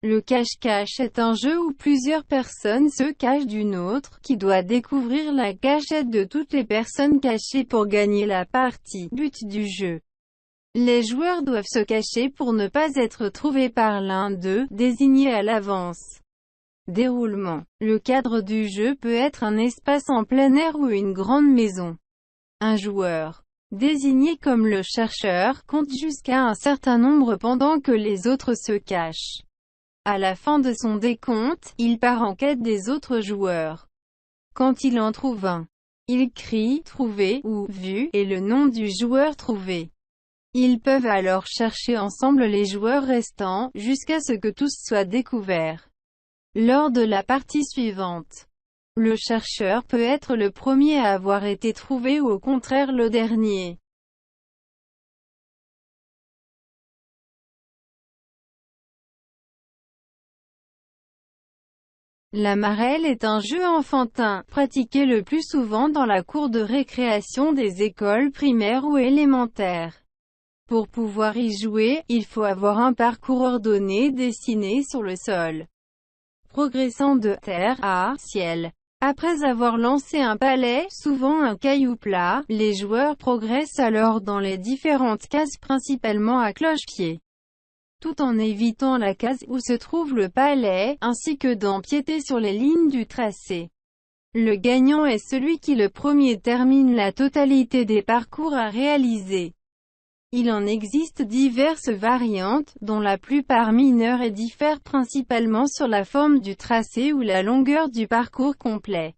Le cache-cache est un jeu où plusieurs personnes se cachent d'une autre, qui doit découvrir la cachette de toutes les personnes cachées pour gagner la partie. But du jeu. Les joueurs doivent se cacher pour ne pas être trouvés par l'un d'eux, désigné à l'avance. Déroulement. Le cadre du jeu peut être un espace en plein air ou une grande maison. Un joueur, désigné comme le chercheur, compte jusqu'à un certain nombre pendant que les autres se cachent. À la fin de son décompte, il part en quête des autres joueurs. Quand il en trouve un, il crie « Trouvé » ou « Vu » et le nom du joueur trouvé. Ils peuvent alors chercher ensemble les joueurs restants, jusqu'à ce que tous soient découverts. Lors de la partie suivante, le chercheur peut être le premier à avoir été trouvé ou au contraire le dernier. La marelle est un jeu enfantin, pratiqué le plus souvent dans la cour de récréation des écoles primaires ou élémentaires. Pour pouvoir y jouer, il faut avoir un parcours ordonné dessiné sur le sol, progressant de terre à ciel. Après avoir lancé un palet, souvent un caillou plat, les joueurs progressent alors dans les différentes cases principalement à cloche-pied, tout en évitant la case où se trouve le palet, ainsi que d'empiéter sur les lignes du tracé. Le gagnant est celui qui le premier termine la totalité des parcours à réaliser. Il en existe diverses variantes, dont la plupart mineures et diffèrent principalement sur la forme du tracé ou la longueur du parcours complet.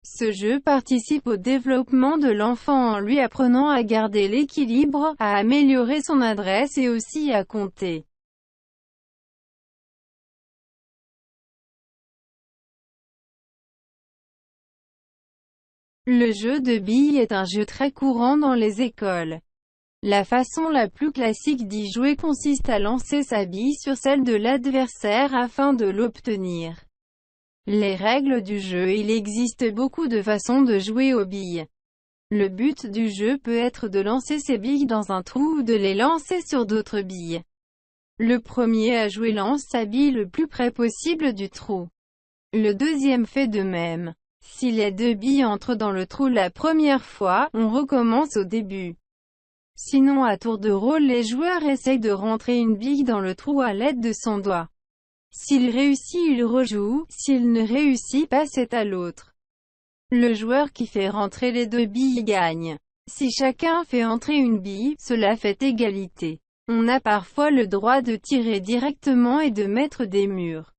Ce jeu participe au développement de l'enfant en lui apprenant à garder l'équilibre, à améliorer son adresse et aussi à compter. Le jeu de billes est un jeu très courant dans les écoles. La façon la plus classique d'y jouer consiste à lancer sa bille sur celle de l'adversaire afin de l'obtenir. Les règles du jeu. Il existe beaucoup de façons de jouer aux billes. Le but du jeu peut être de lancer ses billes dans un trou ou de les lancer sur d'autres billes. Le premier à jouer lance sa bille le plus près possible du trou. Le deuxième fait de même. Si les deux billes entrent dans le trou la première fois, on recommence au début. Sinon à tour de rôle les joueurs essayent de rentrer une bille dans le trou à l'aide de son doigt. S'il réussit il rejoue, s'il ne réussit pas c'est à l'autre. Le joueur qui fait rentrer les deux billes gagne. Si chacun fait entrer une bille, cela fait égalité. On a parfois le droit de tirer directement et de mettre des murs.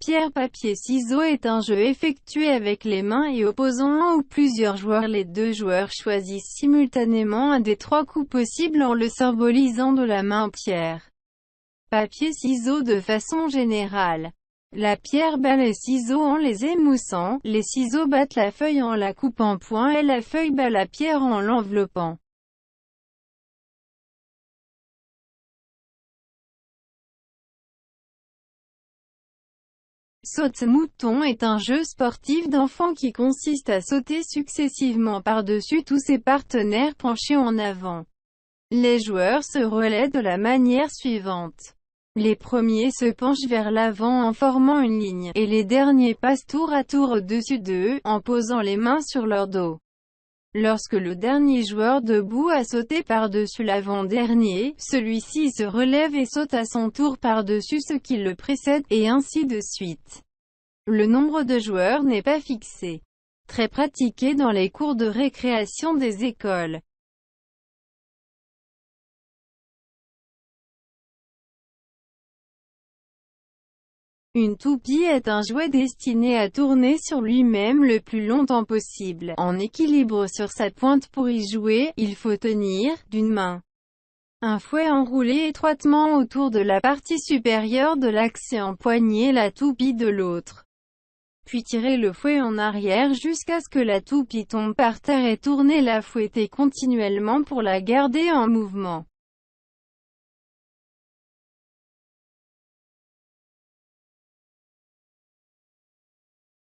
Pierre-papier-ciseaux est un jeu effectué avec les mains et opposant un ou plusieurs joueurs. Les deux joueurs choisissent simultanément un des trois coups possibles en le symbolisant de la main pierre. Papier-ciseaux. De façon générale, la pierre bat les ciseaux en les émoussant, les ciseaux battent la feuille en la coupant point et la feuille bat la pierre en l'enveloppant. Saute-mouton est un jeu sportif d'enfants qui consiste à sauter successivement par-dessus tous ses partenaires penchés en avant. Les joueurs se relaient de la manière suivante. Les premiers se penchent vers l'avant en formant une ligne, et les derniers passent tour à tour au-dessus d'eux, en posant les mains sur leur dos. Lorsque le dernier joueur debout a sauté par-dessus l'avant-dernier, celui-ci se relève et saute à son tour par-dessus ceux qui le précèdent, et ainsi de suite. Le nombre de joueurs n'est pas fixé. Très pratiqué dans les cours de récréation des écoles. Une toupie est un jouet destiné à tourner sur lui-même le plus longtemps possible, en équilibre sur sa pointe. Pour y jouer, il faut tenir, d'une main, un fouet enroulé étroitement autour de la partie supérieure de l'axe et empoigner la toupie de l'autre. Puis tirer le fouet en arrière jusqu'à ce que la toupie tombe par terre et tourner la fouetter continuellement pour la garder en mouvement.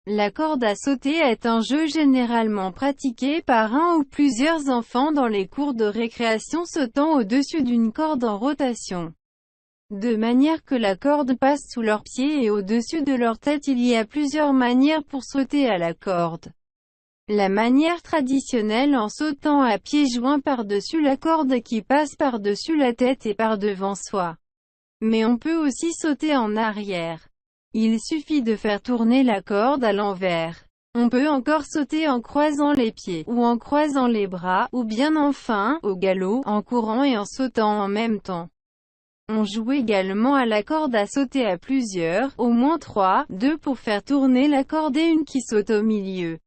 La corde à sauter est un jeu généralement pratiqué par un ou plusieurs enfants dans les cours de récréation sautant au-dessus d'une corde en rotation. De manière que la corde passe sous leurs pieds et au-dessus de leur tête. Il y a plusieurs manières pour sauter à la corde. La manière traditionnelle en sautant à pieds joints par-dessus la corde qui passe par-dessus la tête et par-devant soi. Mais on peut aussi sauter en arrière. Il suffit de faire tourner la corde à l'envers. On peut encore sauter en croisant les pieds, ou en croisant les bras, ou bien enfin, au galop, en courant et en sautant en même temps. On joue également à la corde à sauter à plusieurs, au moins 3, 2 pour faire tourner la corde et une qui saute au milieu.